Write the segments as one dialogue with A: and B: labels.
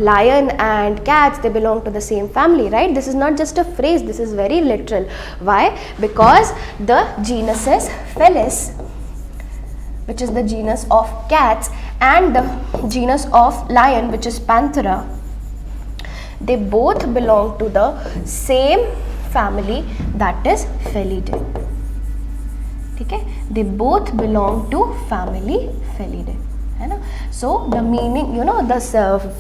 A: lion and cats, they belong to the same family, right? This is not just a phrase, this is very literal. Why? Because the genus is Felis, which is the genus of cats, and the genus of lion, which is Panthera, they both belong to the same family, that is Felidae. Okay? They both belong to family Felidae. So the meaning, this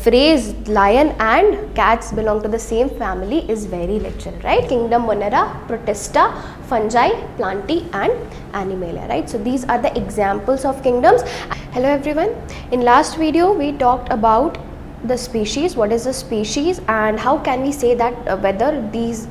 A: phrase lion and cats belong to the same family is very literal, right? Kingdom Monera, Protista, Fungi, Plantae and Animalia, right? So these are the examples of kingdoms. Hello everyone. In last video we talked about the species, what is a species, and how can we say that whether these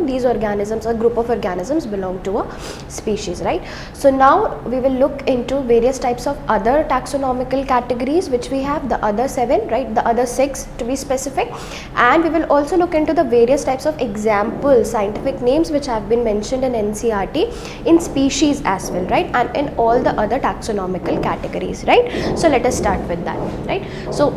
A: these organisms or group of organisms belong to a species, right? So now we will look into various types of other taxonomical categories which we have, the other 7, right, the other 6 to be specific, and we will also look into the various types of example scientific names which have been mentioned in NCERT in species as well, right, and in all the other taxonomical categories, right? So let us start with that, right? So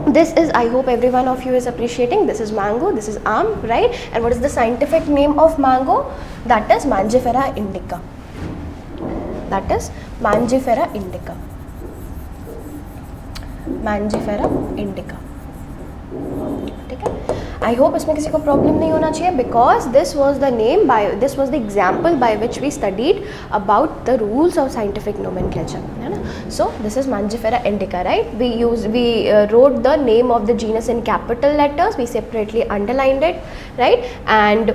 A: this is, I hope every one of you is appreciating, this is mango, this is arm, right? And what is the scientific name of mango? That is Mangifera indica. That is Mangifera indica. Mangifera indica. Okay? I hope इसमें किसी को problem नहीं होना चाहिए, because this was the name by, this was the example by which we studied about the rules of scientific nomenclature. So this is Mangifera indica, right? We wrote the name of the genus in capital letters, we separately underlined it, right? And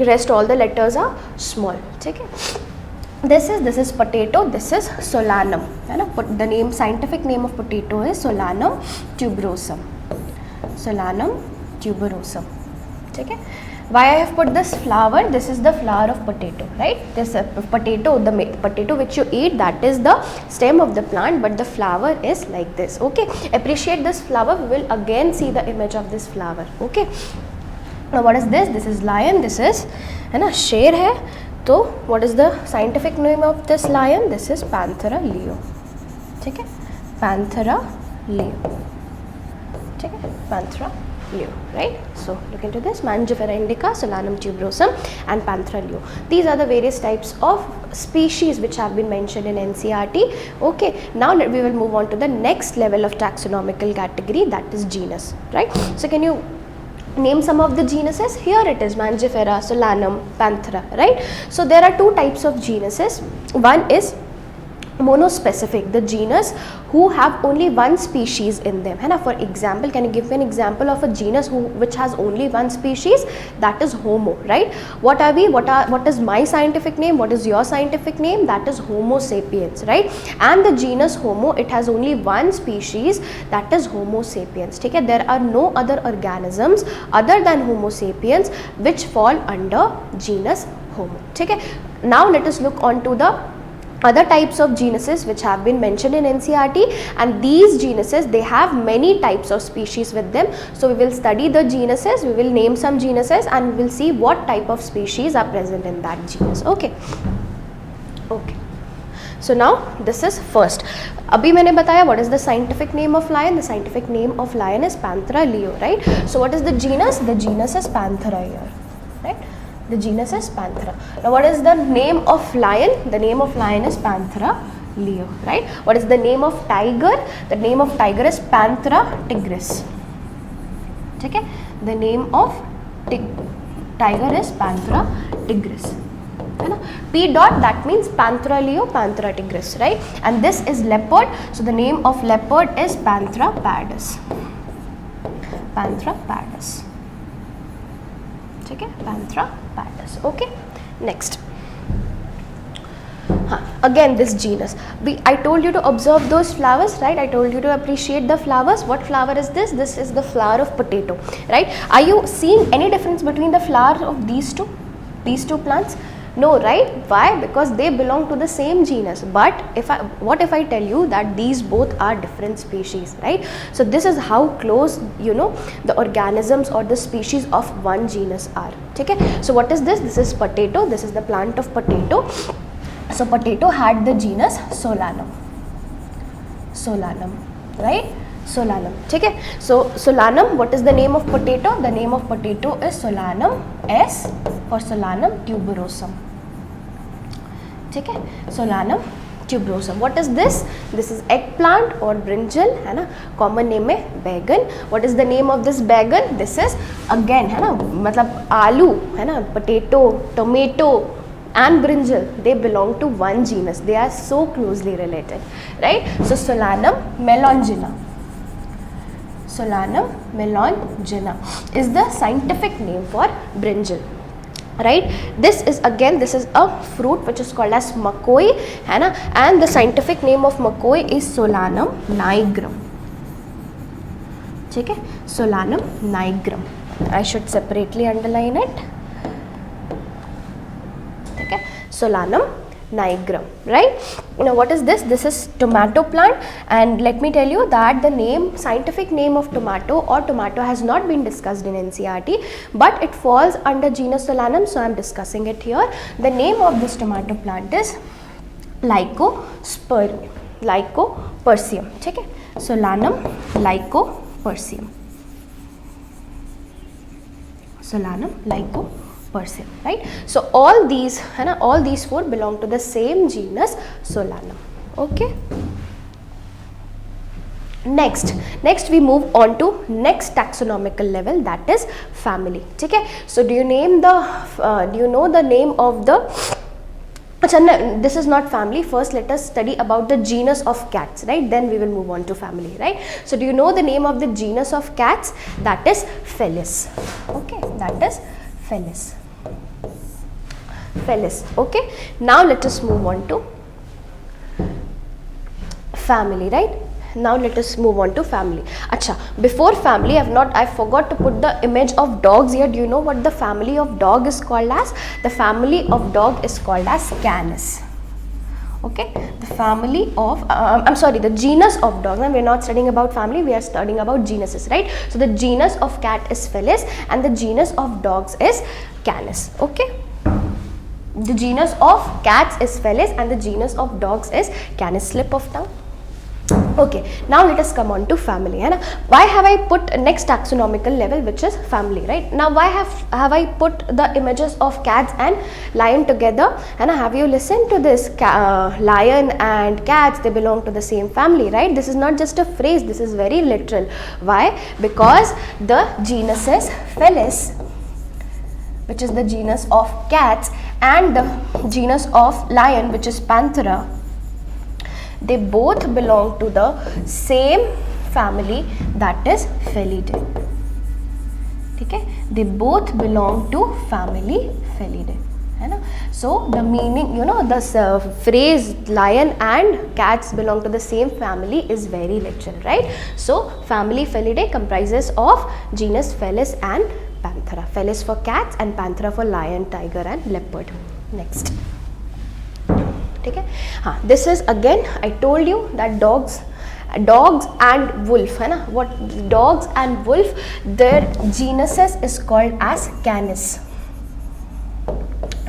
A: rest all the letters are small. Okay? This is potato, this is Solanum. The name, scientific name of potato is Solanum tuberosum. Solanum tuberosum. Okay? Why I have put this flower? This is the flower of potato, right? This potato, the potato which you eat, that is the stem of the plant, but the flower is like this. Okay? Appreciate this flower. We will again see the image of this flower. Okay? Now what is this? This is lion. This is sher hai. So what is the scientific name of this lion? This is Panthera leo. Okay? Panthera leo. Okay? Panthera leo, right? So look into this: Mangifera indica, Solanum tuberosum and Panthera leo. These are the various types of species which have been mentioned in NCERT. Okay, now we will move on to the next level of taxonomical category, that is genus, right? So can you name some of the genuses? Here it is: Mangifera, Solanum, Panthera, right? So there are two types of genuses. One is monospecific, the genus who have only one species in them. For example, can you give me an example of a genus which has only one species? That is Homo, right? What are we? What is my scientific name? What is your scientific name? That is Homo sapiens, right? And the genus Homo, it has only one species, that is Homo sapiens. Okay? There are no other organisms other than Homo sapiens which fall under genus Homo. Okay? Now let us look on to the other types of genuses which have been mentioned in NCERT, and these genuses, they have many types of species with them. So we will study the genuses, we will name some genuses, and we will see what type of species are present in that genus. Okay. Okay. So now this is first. Abhi मैंने बताया what is the scientific name of lion? The scientific name of lion is Panthera leo, right? So what is the genus? The genus is Panthera here, right? The genus is Panthera. Now what is the name of lion? The name of lion is Panthera leo, right? What is the name of tiger? The name of tiger is Panthera tigris. Okay? The name of tiger is Panthera tigris. P dot, that means Panthera leo, Panthera tigris, right? And this is leopard. So the name of leopard is Panthera pardus. Panthera pardus. Okay? Panthera pardus. Okay? Next. Again this genus. I told you to observe those flowers, right? I told you to appreciate the flowers. What flower is this? This is the flower of potato, right? Are you seeing any difference between the flower of these two plants? No, right? Why? Because they belong to the same genus. But what if I tell you that these both are different species, right? So this is how close, the organisms or the species of one genus are. Okay? So what is this? This is potato. This is the plant of potato. So potato had the genus Solanum. Solanum, right? Solanum. ठीक है. So Solanum, what is the name of potato? The name of potato is Solanum. S for Solanum tuberosum. ठीक है. Solanum tuberosum. What is this? This is eggplant or brinjal, है ना. Common name है बैगन. What is the name of this बैगन? This is again, है ना, मतलब आलू, है ना, potato, tomato and brinjal, they belong to one genus. They are so closely related, right? So Solanum melongena. Solanum melongena is the scientific name for brinjal, right? This is a fruit which is called as makoi, है ना, and the scientific name of makoi is Solanum nigrum. ठीक है, Solanum nigrum. I should separately underline it. ठीक है, Solanum nigrum, right? Now what is this? This is tomato plant, and let me tell you that the scientific name of tomato has not been discussed in NCERT, but it falls under genus Solanum, so I am discussing it here. The name of this tomato plant is Lycopersicum. ठीक है, Solanum Lycopersicum. Solanum Lycopersicum, right? So all these, है ना, all these four belong to the same genus Solanum. Okay. Next we move on to next taxonomical level, that is family. ठीक है. So do you know the name of the this is not family. First let us study about the genus of cats, right? Then we will move on to family, right? So do you know the name of the genus of cats? That is Felis. Okay, that is Felis. Okay, now let us move on to family, right? Now let us move on to family. Acha, before family, I forgot to put the image of dogs here. Do you know what the family of dog is called as? The family of dog is called as Canis. Okay, the family of the genus of dog. Now we are not studying about family, we are studying about genuses, right? So the genus of cat is Felis and the genus of dogs is Canis. Okay, the genus of cats is Felis and the genus of dogs is Canis. Slip of tongue. Okay, now let us come on to family. Hai na? Why have I put next taxonomical level, which is family, right? Now why have I put the images of cats and lion together? And have you listened to this? Lion and cats, they belong to the same family, right? This is not just a phrase, this is very literal. Why? Because the genus is Felis, which is the genus of cats, and the genus of lion, which is Panthera. They both belong to the same family, that is Felidae. Okay, they both belong to family Felidae. So the meaning, this phrase phrase and cats belong to the same family is very literal, right? So family Felidae comprises of genus Felis and Panthera. Felis for cats and Panthera for lion, tiger and leopard. Next. Okay. This is again, I told you that dogs and wolf, है ना? What dogs and wolf, their genuses is called as Canis,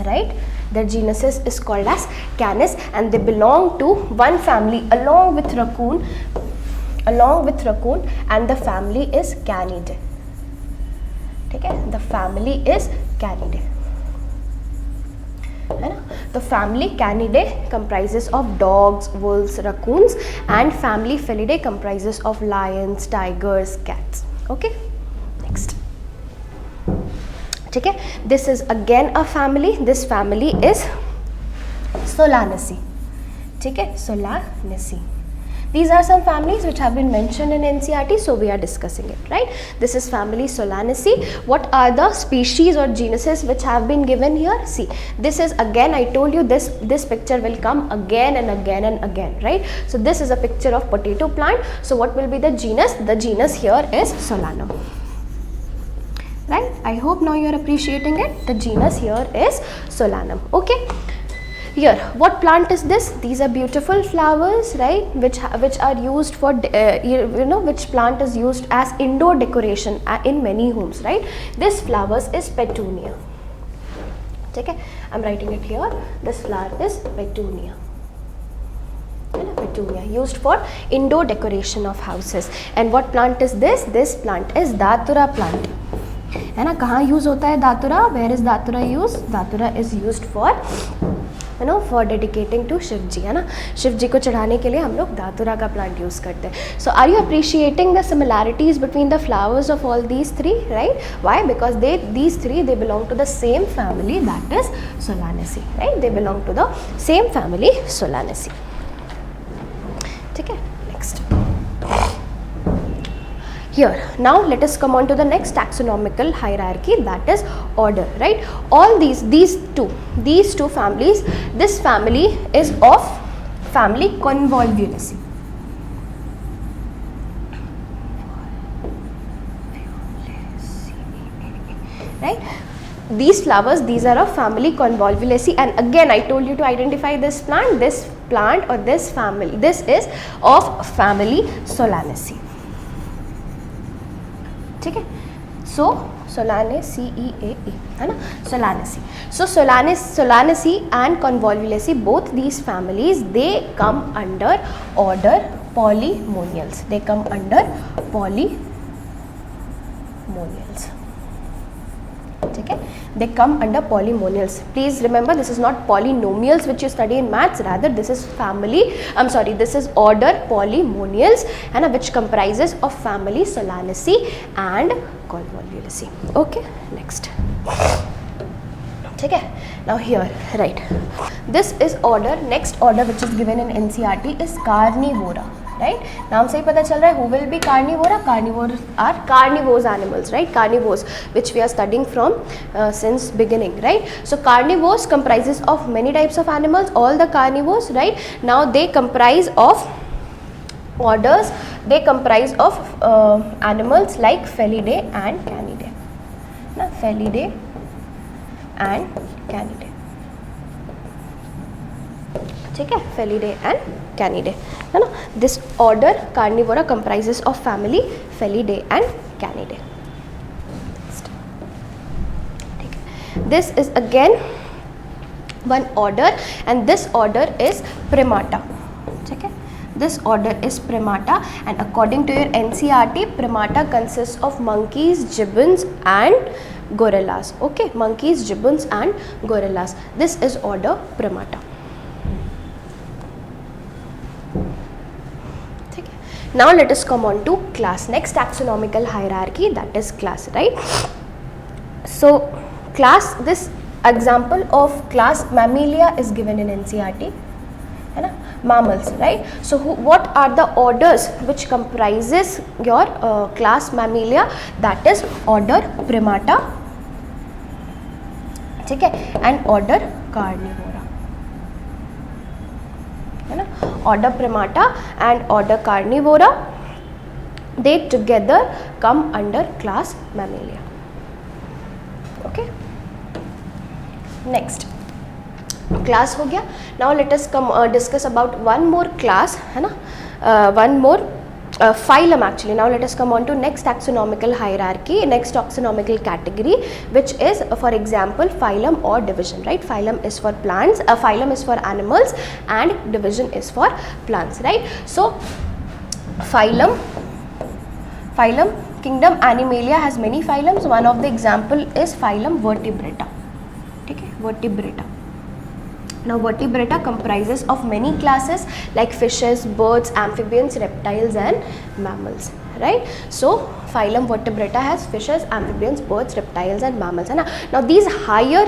A: right? Their genuses is called as Canis and they belong to one family along with raccoon, and the family is Canidae. Okay, the family is Canidae. The family Canidae comprises of dogs, wolves, raccoons, and family Felidae comprises of lions, tigers, cats. Okay, next. Okay, this is again a family. This family is Solanaceae. Okay, Solanaceae. These are some families which have been mentioned in NCERT, so we are discussing it, right? This is family Solanaceae. What are the species or genuses which have been given here? See, this is again, I told you this picture will come again and again and again, right? So this is a picture of potato plant. So what will be the genus? The genus here is Solanum, right? I hope now you are appreciating it. The genus here is Solanum. Okay. Here, what plant is this? These are beautiful flowers, right? Which are used for, which plant is used as indoor decoration in many homes, right? This flowers is Petunia. Okay, I'm writing it here. This flower is Petunia. 2 में, used for indoor decoration of houses. And what plant is this? This plant is Datura plant, है ना. कहाँ use होता है datura? Where is datura use? Datura is used for for dedicating to Shiv ji, है ना. शिव जी को चढ़ाने के लिए हम लोग दातुरा का प्लांट यूज़ करते हैं. So are you appreciating the similarities between the flowers of all these three, right? Why? Because these three they belong to the same family, that is Solanaceae, right. They belong to the same family, Solanaceae. ठीक है, next. Here, now let us come on to the next taxonomical hierarchy, that is order, right? All these two families, this family is of family Convolvulaceae, right? These flowers, these are of family Convolvulaceae, and again I told you to identify this plant or this family, this is of family Solanaceae. ठीक है. सो Solanaceae, है ना, Solanaceae. So Solanaceae and Convolvulaceae, both these families, they come under order Polymonials. They come under Polymonials. ठीक है, they come under polymonials. Please remember, this is not polynomials which you study in maths, rather this is this is order polymonials, है ना, which comprises of family Solanaceae and Convolvulaceae. Okay, next. ठीक है. Now here, right, this is order, next order which is given in NCERT is Carnivora, right? नाम से ही पता चल रहा है who will be carnivora. Carnivores are carnivorous animals, right? Carnivores, which we are studying from since beginning, right? So carnivores comprises of many types of animals, all the carnivores, right? Now they comprise of orders, they comprise of animals like Felidae and Canidae. ना, Felidae and Canidae. ठीक है, Felidae and Canidae, है ना. This order Carnivora comprises of family Felidae and Canidae. ठीक है. This is again one order, and this order is Primata. ठीक है. This order is Primata, and according to your NCERT, Primata consists of monkeys, gibbons and gorillas. Okay, monkeys, gibbons and gorillas. This is order Primata. Now let us come on to class, next taxonomical hierarchy, that is class, right? So class, this example of class Mammalia is given in NCERT, है ना, mammals, right? So what are the orders which comprises your class Mammalia? That is order Primata, ठीक है, and order Carnivora, है ना. Order Primata and order Carnivora, they together come under class Mammalia. Okay, next class हो गया. Now let us come discuss about one more class, है ना, one more phylum actually. Now let us come on to next taxonomical hierarchy, next taxonomical category, which is for example phylum or division, right? Phylum is for plants, phylum is for animals, and division is for plants, right? So phylum, kingdom Animalia has many phylums. One of the example is phylum Vertebrata. ठीक है, Vertebrata. Now Vertebrata comprises of many classes like fishes, birds, amphibians, reptiles and mammals, right? So phylum Vertebrata has fishes, amphibians, birds, reptiles and mammals, है ना. Now these higher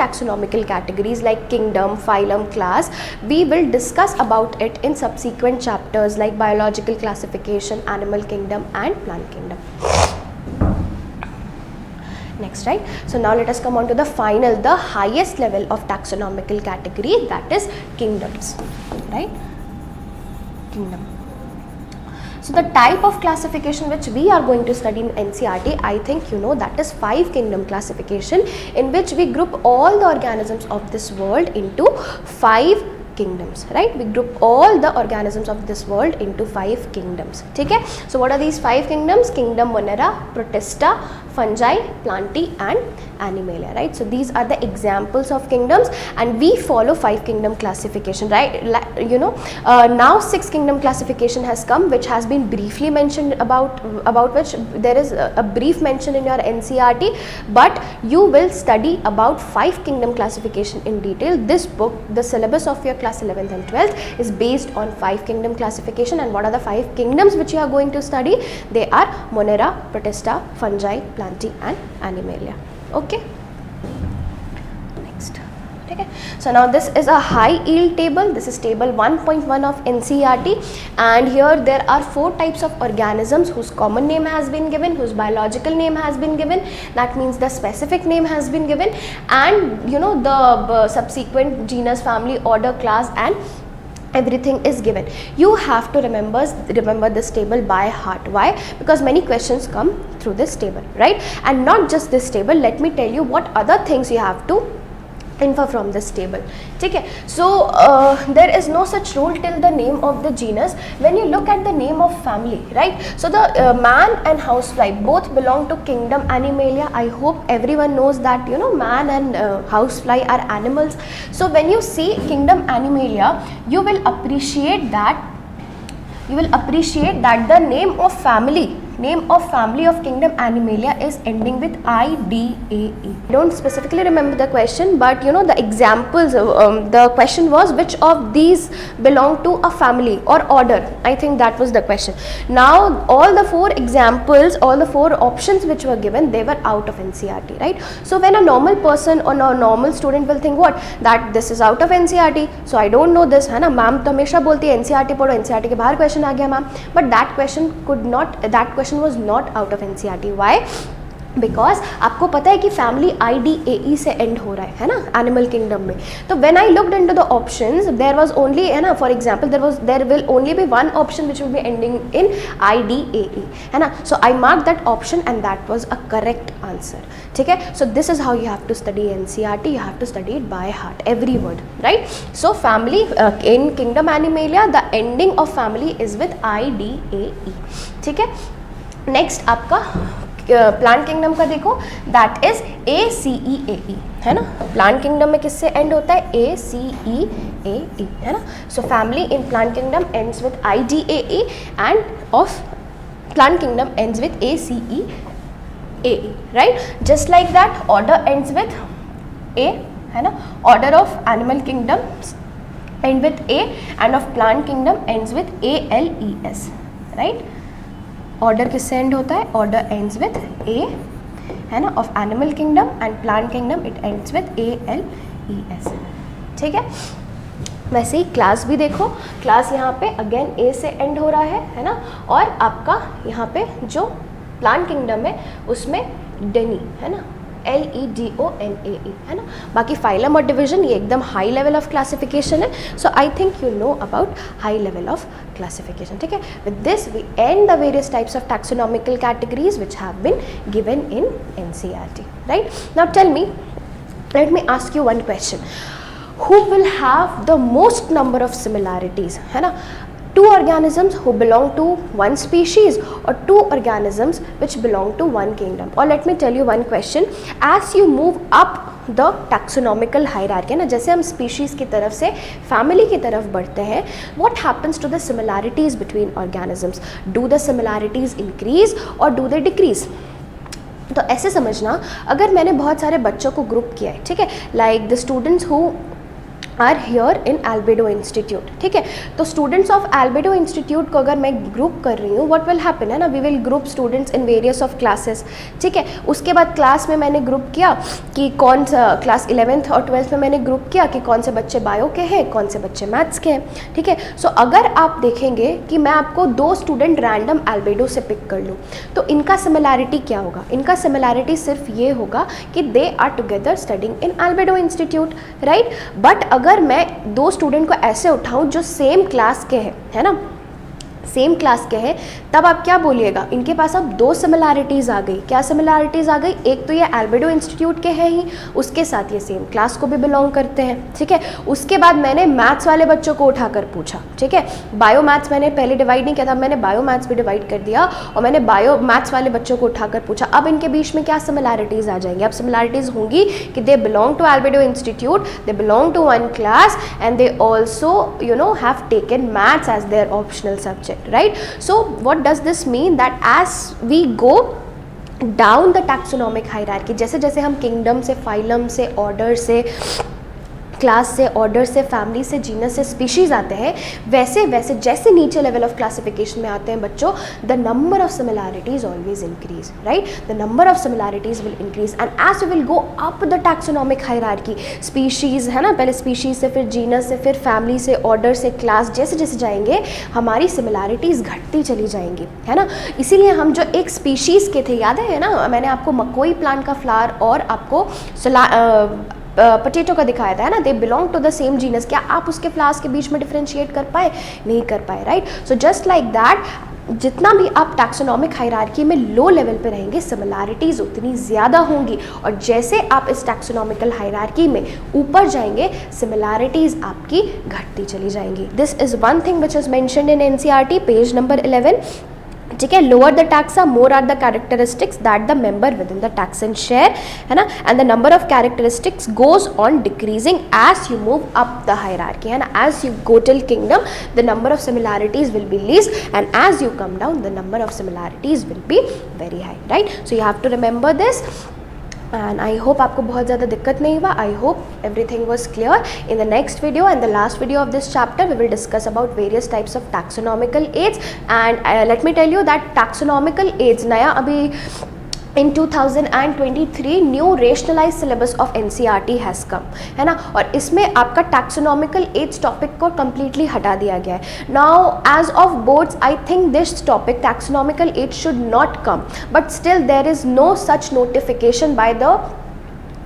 A: taxonomical categories like kingdom, phylum, class, we will discuss about it in subsequent chapters like biological classification, animal kingdom and plant kingdom. Next, right? So now let us come on to the final, the highest level of taxonomical category, that is kingdoms, right? Kingdom. So the type of classification which we are going to study in NCERT, I think you know, that is 5 kingdom classification, in which we group all the organisms of this world into 5 kingdoms, right? We group all the organisms of this world into 5 kingdoms. ठीक है? So what are these 5 kingdoms? Kingdom Monera, Protista, fungi, plantae and animalia, right? So these are the examples of kingdoms, and we follow 5 kingdom classification, right? Now 6 kingdom classification has come, which has been briefly mentioned, about which there is a brief mention in your NCERT, but you will study about 5 kingdom classification in detail. This book, the syllabus of your class 11th and 12th, is based on 5 kingdom classification. And what are the 5 kingdoms which you are going to study? They are Monera, Protista, fungi, plantae and animalia. Okay, next. Okay, so now this is a high yield table. This is table 1.1 of NCERT, and here there are 4 types of organisms whose common name has been given, whose biological name has been given. That means the specific name has been given, and the subsequent genus, family, order, class and everything is given. You have to remember this table by heart. Why? Because many questions come through this table, right? And not just this table, let me tell you what other things you have to infer from this table. Okay, so there is no such rule till the name of the genus. When you look at the name of family, right? So the man and housefly both belong to kingdom Animalia. I hope everyone knows that man and housefly are animals. So when you see kingdom Animalia, you will appreciate that the name of family of kingdom Animalia is ending with IDAE. Don't specifically remember the question, but the examples, the question was which of these belong to a family or order. I think that was the question. Now all the 4 examples, all the 4 options which were given, they were out of NCERT, right? So when a normal person or a normal student will think what, that this is out of NCERT, so I don't know this, है ना, ma'am तो हमेशा बोलती है NCERT पढ़ो, NCERT के बाहर question आ गया ma'am, but that question was not out of NCERT. Why? Because आपको पता है कि फैमिली IDAE से एंड हो रहा है ना एनिमल किंगडम में. तो when I looked into the options, there was only, है ना, for example there will only be one option which will be ending in IDAE, है ना. So I mark that option and that was a correct answer. ठीक है, so this is how you have to study NCERT. You have to study it by heart, every word, right. So family in kingdom Animalia, the ending of family is with IDAE. ठीक है, next आपका plant kingdom का देखो, that is ACEAE, है ना. Plant kingdom में किससे and होता है? ACEAE, है ना. सो family in plant kingdom ends with IDAE end of plant kingdom ends with ACEAE, right. Just like that order ends with A, है ना. Order of animal kingdom and with A end of plant kingdom ends with ALES, right. Order किससे and होता है? Order ends with A, है ना, of animal kingdom, and plant kingdom it ends with ALES. ठीक है, वैसे ही class भी देखो, क्लास यहाँ पे अगेन A से एंड हो रहा है ना. और आपका यहाँ पे जो प्लांट किंगडम है उसमें डेनी, है ना, LEDONAE, है ना. बाकी फाइलम और डिवीजन ये एकदम हाई लेवल ऑफ क्लासिफिकेशन है. So I think you know about high level of classification. ठीक है, with this we end the various types of taxonomical categories which have been given in NCERT, right. Now tell me, let me ask you one question. Who will have the most number of similarities, है ना? 2 organisms who belong to one species or 2 organisms which belong to one kingdom. Or let me tell you one question. As you move up the taxonomical hierarchy, ना, जैसे हम species की तरफ से family की तरफ बढ़ते हैं, what happens to the similarities between organisms? Do the similarities increase or do they decrease? तो ऐसे समझना, अगर मैंने बहुत सारे बच्चों को ग्रुप किया है, ठीक है, like the students who are here in Albedo Institute. ठीक है, तो स्टूडेंट्स ऑफ एल्बेडो इंस्टीट्यूट को अगर मैं ग्रुप कर रही हूँ, व्हाट विल हैपन, है ना, we will group students in various of classes. ठीक है, उसके बाद क्लास में मैंने ग्रुप किया कि कौन सा, क्लास 11th और 12th में मैंने ग्रुप किया कि कौन से बच्चे बायो के हैं, कौन से बच्चे मैथ्स के हैं. ठीक है, सो अगर आप देखेंगे कि मैं आपको 2 स्टूडेंट रैंडम एल्बेडो से पिक कर लूँ, तो इनका सिमिलैरिटी क्या होगा? इनका सिमिलैरिटी सिर्फ ये होगा कि they are together studying in Albedo Institute, right. But अगर मैं 2 स्टूडेंट को ऐसे उठाऊं जो सेम क्लास के हैं, है ना, सेम क्लास के हैं, तब आप क्या बोलिएगा, इनके पास अब दो सिमिलैरिटीज़ आ गई। क्या सिमिलैरिटीज़ आ गई? एक तो ये अल्बेडो इंस्टीट्यूट के हैं ही, उसके साथ ये सेम क्लास को भी बिलोंग करते हैं, ठीक है। उसके बाद मैंने मैथ्स वाले बच्चों को उठाकर पूछा, ठीक है। बायो मैथ्स मैंने पहले डिवाइड नहीं किया था, मैंने बायो मैथ्स भी डिवाइड कर दिया और मैंने बायो मैथ्स वाले बच्चों को उठाकर पूछा। अब इनके बीच में क्या सिमिलैरिटीज़ आ जाएंगी? अब सिमिलैरिटीज़ होंगी कि they belong to Albedo Institute, they belong to one class and they also have taken maths as their optional subject, right? So what does this mean? That as we go down the taxonomic hierarchy, जैसे जैसे हम kingdom से, phylum से, order से, class से, order से, family से, genus से, स्पीशीज़ आते हैं, वैसे वैसे जैसे नीचे लेवल ऑफ क्लासिफिकेशन में आते हैं बच्चों, the number of similarities always increase, right? The number of similarities will increase and as we will go up the taxonomic hierarchy, species है ना, पहले स्पीशीज़ से, फिर जीनस से, फिर फैमिली से, ऑर्डर से, क्लास, जैसे जैसे जाएंगे हमारी सिमिलैरिटीज़ घटती चली जाएंगी, है ना। इसीलिए हम जो एक स्पीशीज़ के थे, याद है ना, मैंने आपको मकोई प्लांट का फ्लावर और आपको पोटैटो का दिखाया था, है ना, they belong to the same genus. क्या आप उसके फ्लावर्स के बीच में डिफरेंशिएट कर पाए? नहीं कर पाए, right? So just like that, जितना भी आप टैक्सोनॉमिक हायरार्की में लो लेवल पे रहेंगे, सिमिलैरिटीज़ उतनी ज़्यादा होंगी, और जैसे आप इस टैक्सोनॉमिकल हायरार्की में ऊपर जाएंगे, सिमिलैरिटीज़ आपकी घटती चली जाएंगी। This is one thing which is mentioned in NCERT page number 11, ठीक है। Lower the taxa, more are the characteristics that the member within the taxa and share, है ना, and the number of characteristics goes on decreasing as you move up the hierarchy, है ना। As you go till kingdom, the number of similarities will be least and as you come down, the number of similarities will be very high, right? So you have to remember this and I hope आपको बहुत ज़्यादा दिक्कत नहीं हुआ. I hope everything was clear. In the next video and the last video of this chapter, we will discuss about various types of taxonomical aids, and let me tell you that taxonomical aids नया अभी in 2023 new rationalized syllabus of NCERT has come, है ना, और इसमें आपका taxonomical aids topic को completely हटा दिया गया है. Now as of boards, I think this topic taxonomical aids should not come, but still there is no such notification by the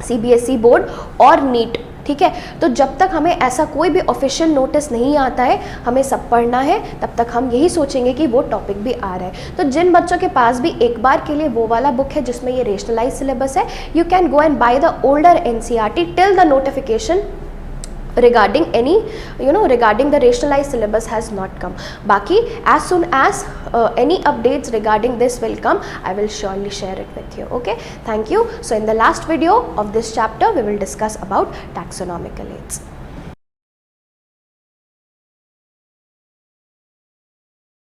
A: CBSE board or NEET. ठीक है, तो जब तक हमें ऐसा कोई भी ऑफिशियल नोटिस नहीं आता है, हमें सब पढ़ना है, तब तक हम यही सोचेंगे कि वो टॉपिक भी आ रहा है. तो जिन बच्चों के पास भी एक बार के लिए वो वाला बुक है जिसमें ये रेशनलाइज सिलेबस है, you can go and by the older NCERT till the notification regarding any regarding the rationalized syllabus has not come. Baki as soon as any updates regarding this will come, I will surely share it with you. Okay, thank you. So in the last video of this chapter we will discuss about taxonomical aids.